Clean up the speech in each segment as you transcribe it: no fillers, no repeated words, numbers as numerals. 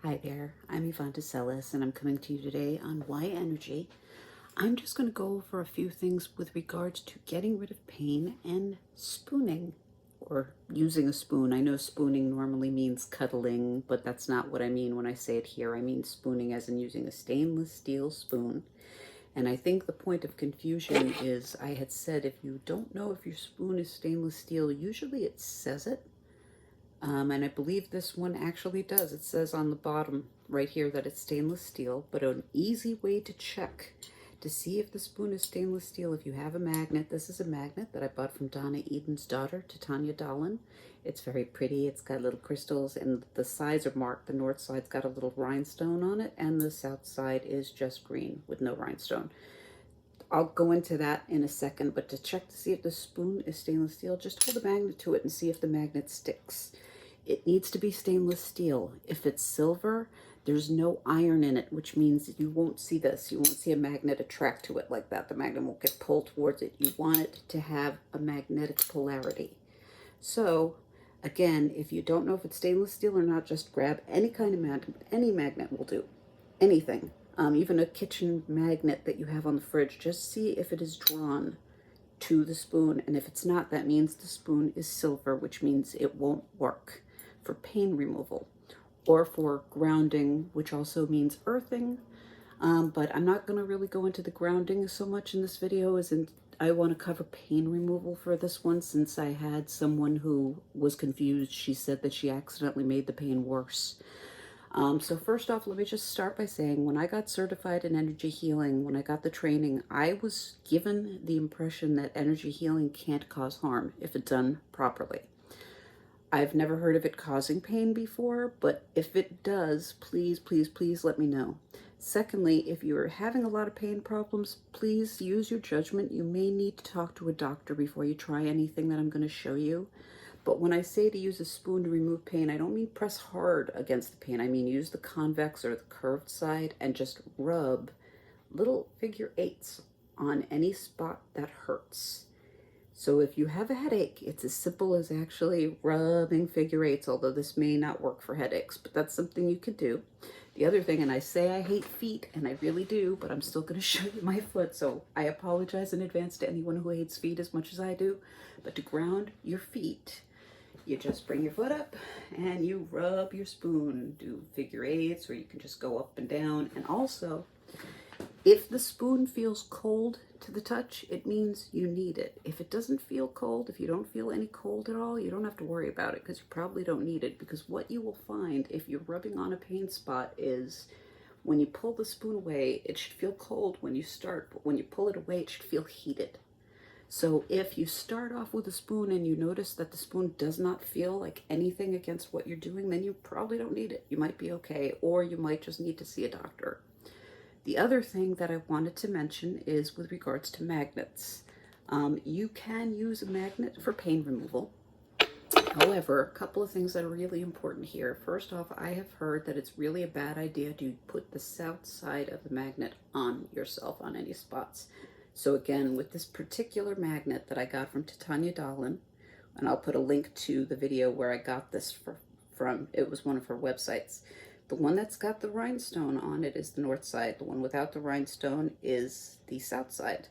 Hi there, I'm Yvonne DeCellis, and I'm coming to you today on Why Energy. I'm just going to go over a few things with regards to getting rid of pain and spooning, or using a spoon. I know spooning normally means cuddling, but that's not what I mean when I say it here. I mean spooning as in using a stainless steel spoon. And I think the point of confusion is I had said if you don't know if your spoon is stainless steel, usually it says it. And I believe this one actually does. It says on the bottom right here that it's stainless steel, but an easy way to check to see if the spoon is stainless steel, if you have a magnet. This is a magnet that I bought from Donna Eden's daughter, Titania Dolan. It's very pretty. It's got little crystals, and the sides are marked. The north side's got a little rhinestone on it, and the south side is just green with no rhinestone. I'll go into that in a second, but to check to see if the spoon is stainless steel, just hold the magnet to it and see if the magnet sticks. It needs to be stainless steel. If it's silver, there's no iron in it, which means you won't see this. You won't see a magnet attract to it like that. The magnet won't get pulled towards it. You want it to have a magnetic polarity. So, again, if you don't know if it's stainless steel or not, just grab any kind of magnet. Any magnet will do. Anything. Even a kitchen magnet that you have on the fridge. Just see if it is drawn to the spoon. And if it's not, that means the spoon is silver, which means it won't work for pain removal or for grounding, which also means earthing. But I'm not going to really go into the grounding so much in this video, as in I want to cover pain removal for this one, since I had someone who was confused. She said that she accidentally made the pain worse. So first off, let me just start by saying when I got certified in energy healing, when I got the training, I was given the impression that energy healing can't cause harm if it's done properly. I've never heard of it causing pain before, but if it does, please, please, please let me know. Secondly, if you're having a lot of pain problems, please use your judgment. You may need to talk to a doctor before you try anything that I'm going to show you. But when I say to use a spoon to remove pain, I don't mean press hard against the pain. I mean use the convex or the curved side and just rub little figure eights on any spot that hurts. So if you have a headache, it's as simple as actually rubbing figure eights, although this may not work for headaches, but that's something you could do. The other thing, and I say I hate feet, and I really do, but I'm still going to show you my foot, so I apologize in advance to anyone who hates feet as much as I do. But to ground your feet, you just bring your foot up and you rub your spoon. Do figure eights, or you can just go up and down. And also, if the spoon feels cold to the touch, it means you need it. If it doesn't feel cold, if you don't feel any cold at all, you don't have to worry about it, because you probably don't need it. Because what you will find if you're rubbing on a pain spot is when you pull the spoon away, it should feel cold when you start, but when you pull it away, it should feel heated. So if you start off with a spoon and you notice that the spoon does not feel like anything against what you're doing, then you probably don't need it. You might be okay, or you might just need to see a doctor. The other thing that I wanted to mention is with regards to magnets. You can use a magnet for pain removal. However, a couple of things that are really important here. First off, I have heard that it's really a bad idea to put the south side of the magnet on yourself on any spots. So again, with this particular magnet that I got from Titania Dolan, and I'll put a link to the video where I got this from, it was one of her websites. The one that's got the rhinestone on it is the north side. The one without the rhinestone is the south side.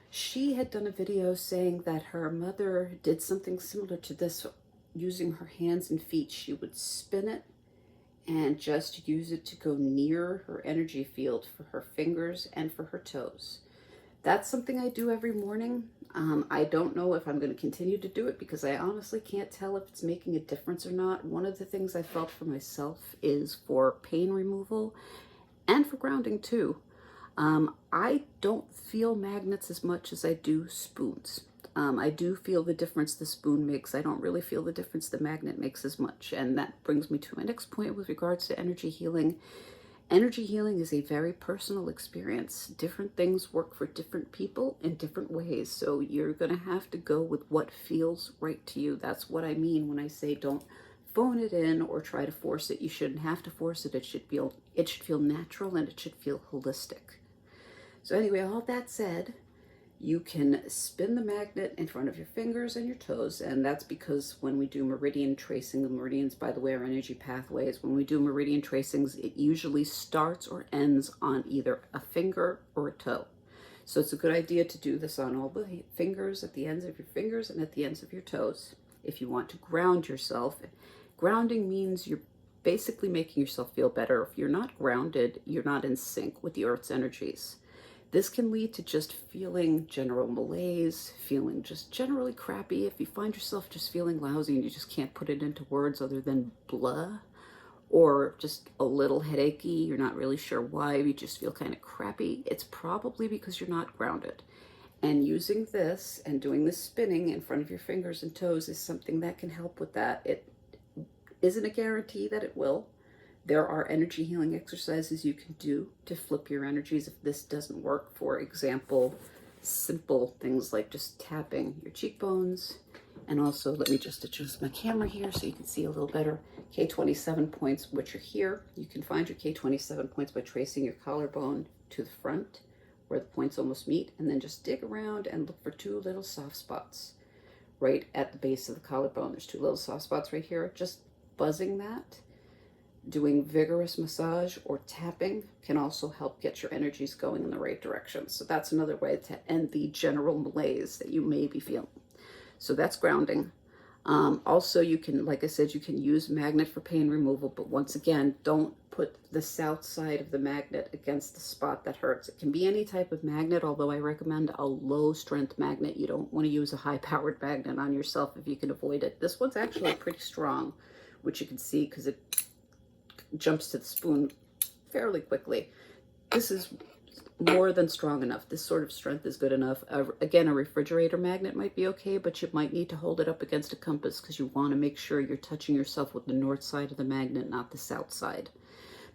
She had done a video saying that her mother did something similar to this using her hands and feet. She would spin it and just use it to go near her energy field for her fingers and for her toes. That's something I do every morning. I don't know if I'm going to continue to do it, because I honestly can't tell if it's making a difference or not. One of the things I felt for myself is for pain removal and for grounding too. I don't feel magnets as much as I do spoons. I do feel the difference the spoon makes. I don't really feel the difference the magnet makes as much. And that brings me to my next point with regards to energy healing. Energy healing is a very personal experience. Different things work for different people in different ways. So you're going to have to go with what feels right to you. That's what I mean when I say don't phone it in or try to force it. You shouldn't have to force it. It should feel natural, and it should feel holistic. So anyway, all that said, You can spin the magnet in front of your fingers and your toes, and that's because when we do meridian tracing, the meridians, by the way, are energy pathways. When we do meridian tracings, it usually starts or ends on either a finger or a toe. So it's a good idea to do this on all the fingers, at the ends of your fingers and at the ends of your toes. If you want to ground yourself, grounding means you're basically making yourself feel better. If you're not grounded, you're not in sync with the earth's energies. This can lead to just feeling general malaise, feeling just generally crappy. If you find yourself just feeling lousy and you just can't put it into words other than blah, or just a little headachy, you're not really sure why, you just feel kind of crappy, it's probably because you're not grounded. And using this and doing this spinning in front of your fingers and toes is something that can help with that. It isn't a guarantee that it will. There are energy healing exercises you can do to flip your energies if this doesn't work. For example, simple things like just tapping your cheekbones. And also, let me just adjust my camera here so you can see a little better. K27 points, which are here. You can find your K27 points by tracing your collarbone to the front where the points almost meet, and then just dig around and look for two little soft spots right at the base of the collarbone. There's two little soft spots right here. Just buzzing that, doing vigorous massage or tapping can also help get your energies going in the right direction. So that's another way to end the general malaise that you may be feeling. So that's grounding. Also, you can, like I said, you can use magnet for pain removal, but once again, don't put the south side of the magnet against the spot that hurts. It can be any type of magnet, although I recommend a low strength magnet. You don't want to use a high powered magnet on yourself if you can avoid it. This one's actually pretty strong, which you can see because it jumps to the spoon fairly quickly. This is more than strong enough. This sort of strength is good enough. Again, a refrigerator magnet might be okay, but you might need to hold it up against a compass because you want to make sure you're touching yourself with the north side of the magnet, not the south side.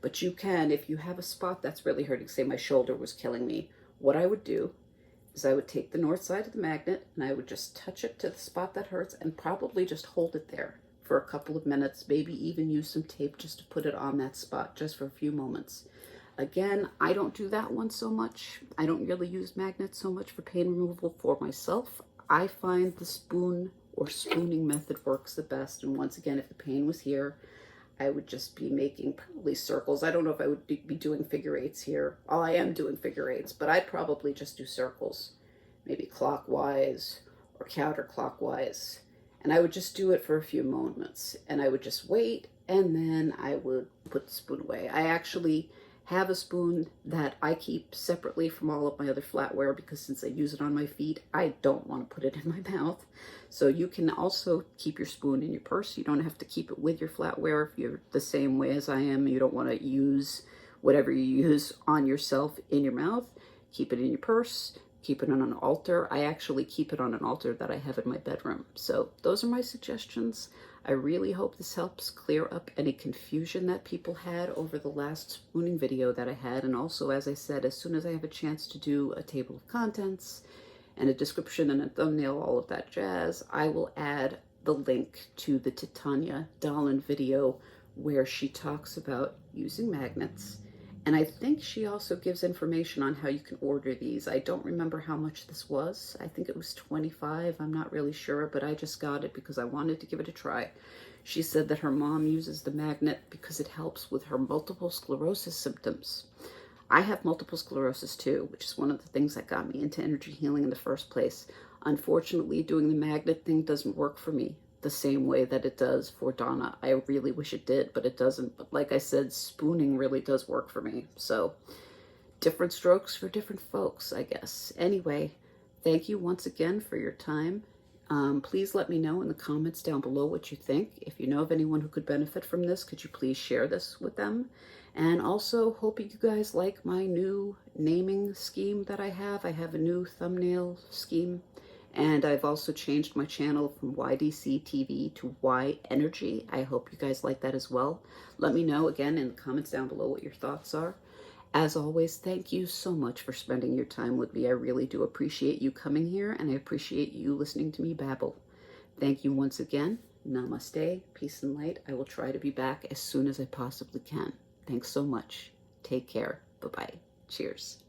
But you can, if you have a spot that's really hurting, say my shoulder was killing me, what I would do is I would take the north side of the magnet and I would just touch it to the spot that hurts and probably just hold it there for a couple of minutes, maybe even use some tape just to put it on that spot just for a few moments. Again, I don't do that one so much. I don't really use magnets so much for pain removal for myself. I find the spoon or spooning method works the best. And once again, if the pain was here, I would just be making probably circles. I don't know if I would be doing figure eights here. Oh, I am doing figure eights, but I'd probably just do circles, maybe clockwise or counterclockwise. And I would just do it for a few moments and I would just wait and then I would put the spoon away. I actually have a spoon that I keep separately from all of my other flatware because since I use it on my feet, I don't want to put it in my mouth. So you can also keep your spoon in your purse. You don't have to keep it with your flatware if you're the same way as I am. You don't want to use whatever you use on yourself in your mouth. Keep it in your purse. Keep it on an altar. I actually keep it on an altar that I have in my bedroom. So those are my suggestions. I really hope this helps clear up any confusion that people had over the last spooning video that I had. And also, as I said, as soon as I have a chance to do a table of contents and a description and a thumbnail, all of that jazz, I will add the link to the Titania Dahlin video where she talks about using magnets. And I think she also gives information on how you can order these. I don't remember how much this was. I think it was $25. I'm not really sure, but I just got it because I wanted to give it a try. She said that her mom uses the magnet because it helps with her multiple sclerosis symptoms. I have multiple sclerosis too, which is one of the things that got me into energy healing in the first place. Unfortunately, doing the magnet thing doesn't work for me the same way that it does for Donna. I really wish it did, but it doesn't. But like I said, spooning really does work for me. So different strokes for different folks, I guess. Anyway, thank you once again for your time. Please let me know in the comments down below what you think. If you know of anyone who could benefit from this, could you please share this with them? And also, hoping you guys like my new naming scheme that I have. I have a new thumbnail scheme. And I've also changed my channel from YDC TV to Y Energy. I hope you guys like that as well. Let me know again in the comments down below what your thoughts are. As always, thank you so much for spending your time with me. I really do appreciate you coming here, and I appreciate you listening to me babble. Thank you once again. Namaste, peace and light. I will try to be back as soon as I possibly can. Thanks so much. Take care. Bye-bye. Cheers.